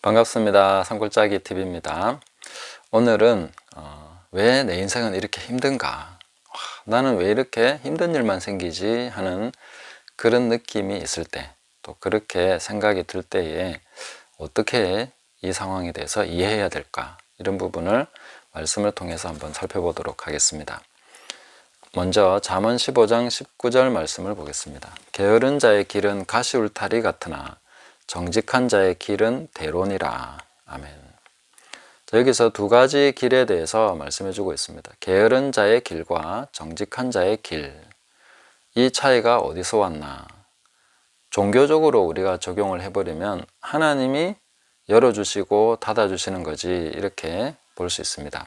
반갑습니다. 산골짜기 TV입니다. 오늘은 왜 내 인생은 이렇게 힘든가? 나는 왜 이렇게 힘든 일만 생기지? 하는 그런 느낌이 있을 때, 또 그렇게 생각이 들 때에 어떻게 이 상황에 대해서 이해해야 될까? 이런 부분을 말씀을 통해서 한번 살펴보도록 하겠습니다. 먼저 잠언 15장 19절 말씀을 보겠습니다. 게으른 자의 길은 가시울타리 같으나 정직한 자의 길은 대로니라. 아멘. 자, 여기서 두 가지 길에 대해서 말씀해 주고 있습니다. 게으른 자의 길과 정직한 자의 길. 이 차이가 어디서 왔나? 종교적으로 우리가 적용을 해버리면 하나님이 열어주시고 닫아주시는 거지, 이렇게 볼 수 있습니다.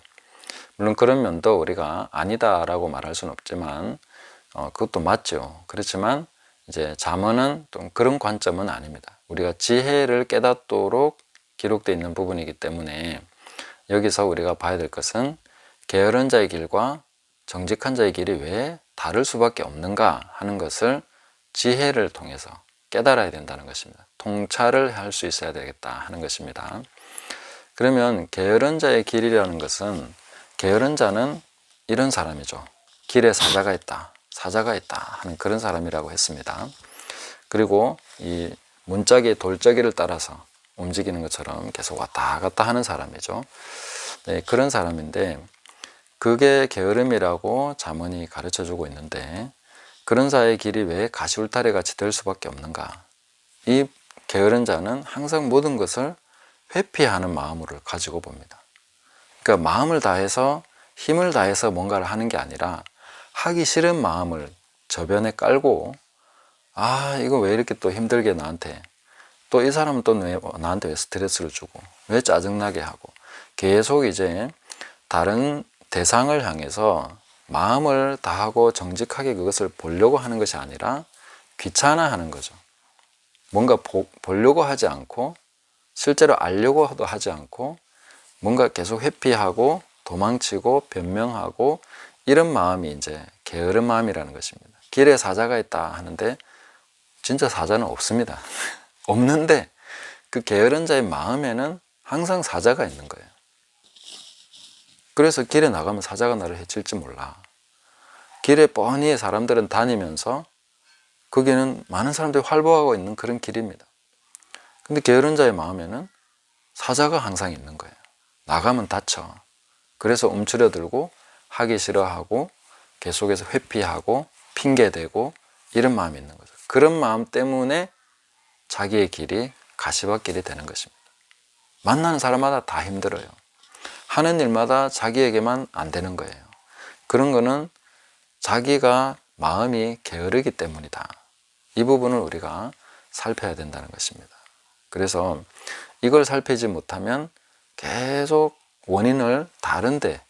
물론 그런 면도 우리가 아니다라고 말할 수는 없지만 그것도 맞죠. 그렇지만 이제 잠언은 또 그런 관점은 아닙니다. 우리가 지혜를 깨닫도록 기록되어 있는 부분이기 때문에 여기서 우리가 봐야 될 것은 게으른 자의 길과 정직한 자의 길이 왜 다를 수밖에 없는가 하는 것을 지혜를 통해서 깨달아야 된다는 것입니다. 통찰을 할 수 있어야 되겠다 하는 것입니다. 그러면 게으른 자의 길이라는 것은, 게으른 자는 이런 사람이죠. 길에 사자가 있다, 사자가 있다 하는 그런 사람이라고 했습니다. 그리고 이 문짝이 돌저기를 따라서 움직이는 것처럼 계속 왔다 갔다 하는 사람이죠. 네, 그런 사람인데 그게 게으름이라고 잠언이 가르쳐 주고 있는데, 그런 자의 길이 왜 가시울타리 같이 될 수밖에 없는가? 이 게으른 자는 항상 모든 것을 회피하는 마음을 가지고 봅니다. 그러니까 마음을 다해서 힘을 다해서 뭔가를 하는 게 아니라 하기 싫은 마음을 저변에 깔고, 이거 왜 이렇게 또 힘들게 나한테, 또 이 사람은 또 왜 나한테 왜 스트레스를 주고, 왜 짜증나게 하고, 계속 이제 다른 대상을 향해서 마음을 다하고 정직하게 그것을 보려고 하는 것이 아니라 귀찮아하는 거죠. 뭔가 보려고 하지 않고 실제로 알려고도 하지 않고 뭔가 계속 회피하고 도망치고 변명하고, 이런 마음이 이제 게으른 마음이라는 것입니다. 길에 사자가 있다 하는데 진짜 사자는 없습니다. 없는데 그 게으른 자의 마음에는 항상 사자가 있는 거예요. 그래서 길에 나가면 사자가 나를 해칠지 몰라. 길에 뻔히 사람들은 다니면서 거기는 많은 사람들이 활보하고 있는 그런 길입니다. 근데 게으른 자의 마음에는 사자가 항상 있는 거예요. 나가면 다쳐. 그래서 움츠려들고 하기 싫어하고 계속해서 회피하고 핑계대고 이런 마음이 있는 거죠. 그런 마음 때문에 자기의 길이 가시밭길이 되는 것입니다. 만나는 사람마다 다 힘들어요. 하는 일마다 자기에게만 안 되는 거예요. 그런 거는 자기가 마음이 게으르기 때문이다. 이 부분을 우리가 살펴야 된다는 것입니다. 그래서 이걸 살피지 못하면 계속 원인을 다른 데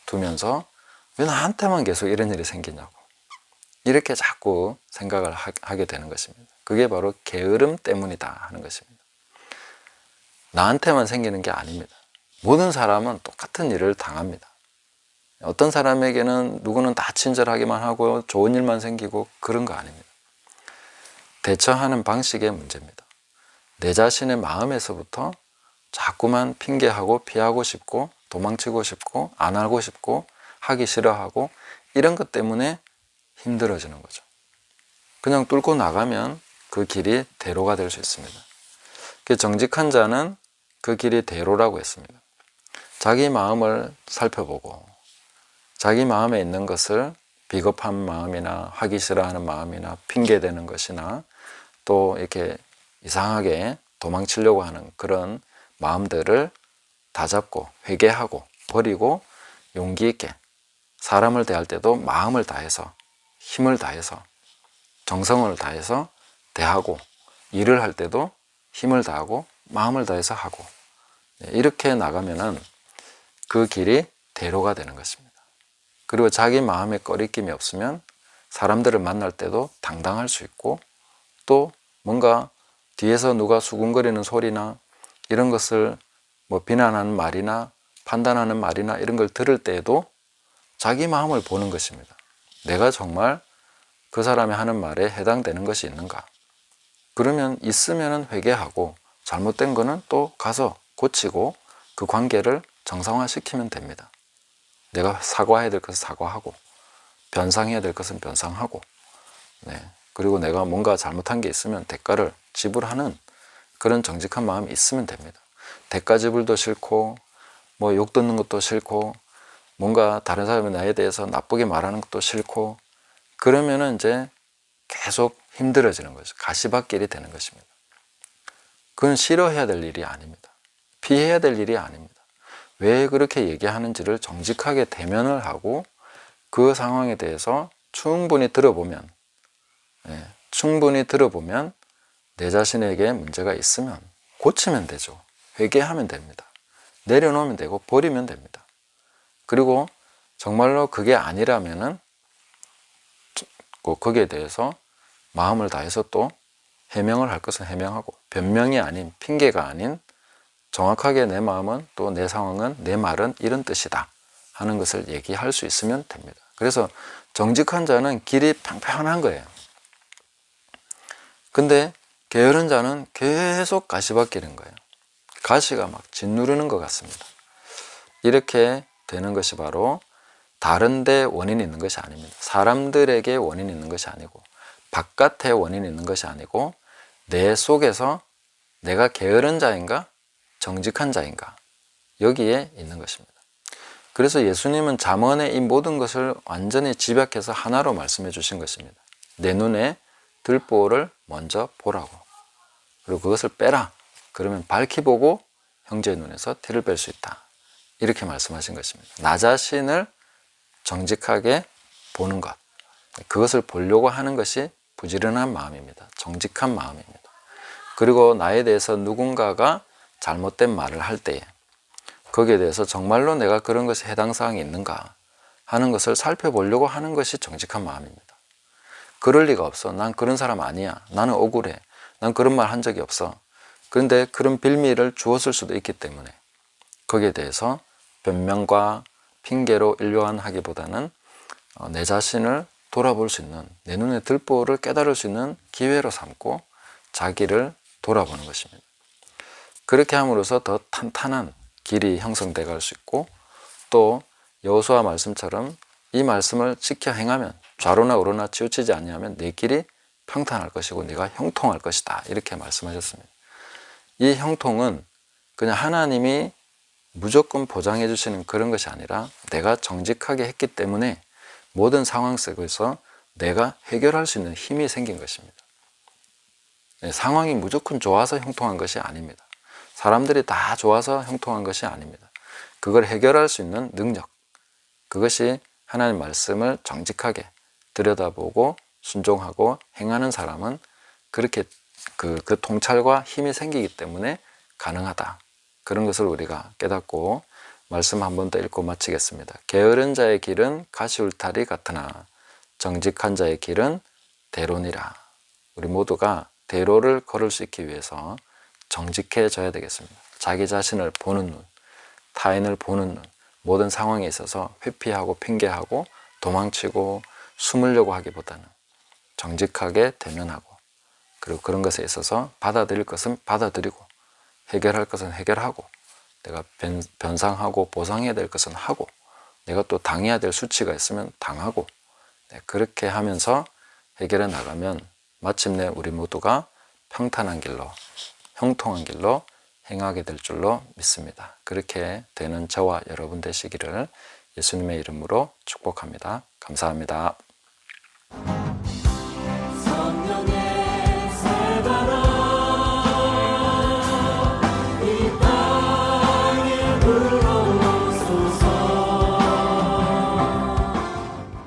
두면서 왜 나한테만 계속 이런 일이 생기냐고, 이렇게 자꾸 생각을 하게 되는 것입니다. 그게 바로 게으름 때문이다 하는 것입니다. 나한테만 생기는 게 아닙니다. 모든 사람은 똑같은 일을 당합니다. 어떤 사람에게는 누구는 다 친절하기만 하고 좋은 일만 생기고 그런 거 아닙니다. 대처하는 방식의 문제입니다. 내 자신의 마음에서부터 자꾸만 핑계하고 피하고 싶고 도망치고 싶고 안 하고 싶고 하기 싫어하고 이런 것 때문에 힘들어지는 거죠. 그냥 뚫고 나가면 그 길이 대로가 될 수 있습니다. 정직한 자는 그 길이 대로라고 했습니다. 자기 마음을 살펴보고 자기 마음에 있는 것을 비겁한 마음이나 하기 싫어하는 마음이나 핑계대는 것이나 또 이렇게 이상하게 도망치려고 하는 그런 마음들을 다잡고 회개하고 버리고 용기 있게 사람을 대할 때도 마음을 다해서 힘을 다해서 정성을 다해서 대하고, 일을 할 때도 힘을 다하고 마음을 다해서 하고, 이렇게 나가면은 그 길이 대로가 되는 것입니다. 그리고 자기 마음에 꺼리낌이 없으면 사람들을 만날 때도 당당할 수 있고, 또 뭔가 뒤에서 누가 수군거리는 소리나 이런 것을 비난하는 말이나 판단하는 말이나 이런 걸 들을 때에도 자기 마음을 보는 것입니다. 내가 정말 그 사람이 하는 말에 해당되는 것이 있는가? 그러면 있으면 회개하고 잘못된 거는 또 가서 고치고 그 관계를 정상화시키면 됩니다. 내가 사과해야 될 것은 사과하고 변상해야 될 것은 변상하고, 그리고 내가 뭔가 잘못한 게 있으면 대가를 지불하는 그런 정직한 마음이 있으면 됩니다. 대가 지불도 싫고 뭐 욕 듣는 것도 싫고 뭔가 다른 사람이 나에 대해서 나쁘게 말하는 것도 싫고, 그러면은 이제 계속 힘들어지는 거죠. 가시밭길이 되는 것입니다. 그건 싫어해야 될 일이 아닙니다. 피해야 될 일이 아닙니다. 왜 그렇게 얘기하는지를 정직하게 대면을 하고 그 상황에 대해서 충분히 들어보면 내 자신에게 문제가 있으면 고치면 되죠. 회개하면 됩니다. 내려놓으면 되고 버리면 됩니다. 그리고 정말로 그게 아니라면은 거기에 대해서 마음을 다해서 또 해명을 할 것은 해명하고, 변명이 아닌, 핑계가 아닌 정확하게 내 마음은 또 내 상황은, 내 말은 이런 뜻이다 하는 것을 얘기할 수 있으면 됩니다. 그래서 정직한 자는 길이 평평한 거예요. 근데 게으른 자는 계속 가시밭길인 거예요. 가시가 막 짓누르는 것 같습니다. 이렇게 되는 것이 바로 다른 데 원인이 있는 것이 아닙니다. 사람들에게 원인이 있는 것이 아니고, 바깥에 원인이 있는 것이 아니고, 내 속에서 내가 게으른 자인가 정직한 자인가, 여기에 있는 것입니다. 그래서 예수님은 잠언의 이 모든 것을 완전히 집약해서 하나로 말씀해 주신 것입니다. 내 눈에 들보를 먼저 보라고, 그리고 그것을 빼라. 그러면 밝히 보고 형제의 눈에서 티를 뺄 수 있다. 이렇게 말씀하신 것입니다. 나 자신을 정직하게 보는 것, 그것을 보려고 하는 것이 부지런한 마음입니다. 정직한 마음입니다. 그리고 나에 대해서 누군가가 잘못된 말을 할 때에 거기에 대해서 정말로 내가 그런 것에 해당 사항이 있는가 하는 것을 살펴보려고 하는 것이 정직한 마음입니다. 그럴 리가 없어. 난 그런 사람 아니야. 나는 억울해. 난 그런 말 한 적이 없어. 그런데 그런 빌미를 주었을 수도 있기 때문에 거기에 대해서 변명과 핑계로 일관하기보다는 내 자신을 돌아볼 수 있는, 내 눈에 들보를 깨달을 수 있는 기회로 삼고 자기를 돌아보는 것입니다. 그렇게 함으로써 더 탄탄한 길이 형성돼 갈 수 있고, 또 여호수아 말씀처럼 이 말씀을 지켜 행하면, 좌로나 우로나 치우치지 아니하면 내 길이 평탄할 것이고 네가 형통할 것이다, 이렇게 말씀하셨습니다. 이 형통은 그냥 하나님이 무조건 보장해 주시는 그런 것이 아니라 내가 정직하게 했기 때문에 모든 상황 속에서 내가 해결할 수 있는 힘이 생긴 것입니다. 상황이 무조건 좋아서 형통한 것이 아닙니다. 사람들이 다 좋아서 형통한 것이 아닙니다. 그걸 해결할 수 있는 능력, 그것이 하나님 말씀을 정직하게 들여다보고 순종하고 행하는 사람은 그렇게 그 통찰과 힘이 생기기 때문에 가능하다. 그런 것을 우리가 깨닫고 말씀 한 번 더 읽고 마치겠습니다. 게으른 자의 길은 가시울타리 같으나 정직한 자의 길은 대로니라. 우리 모두가 대로를 걸을 수 있기 위해서 정직해져야 되겠습니다. 자기 자신을 보는 눈, 타인을 보는 눈, 모든 상황에 있어서 회피하고 핑계하고 도망치고 숨으려고 하기보다는 정직하게 대면하고, 그리고 그런 것에 있어서 받아들일 것은 받아들이고 해결할 것은 해결하고, 내가 변상하고 보상해야 될 것은 하고, 내가 또 당해야 될 수치가 있으면 당하고, 그렇게 하면서 해결해 나가면 마침내 우리 모두가 평탄한 길로, 형통한 길로 행하게 될 줄로 믿습니다. 그렇게 되는 저와 여러분 되시기를 예수님의 이름으로 축복합니다. 감사합니다.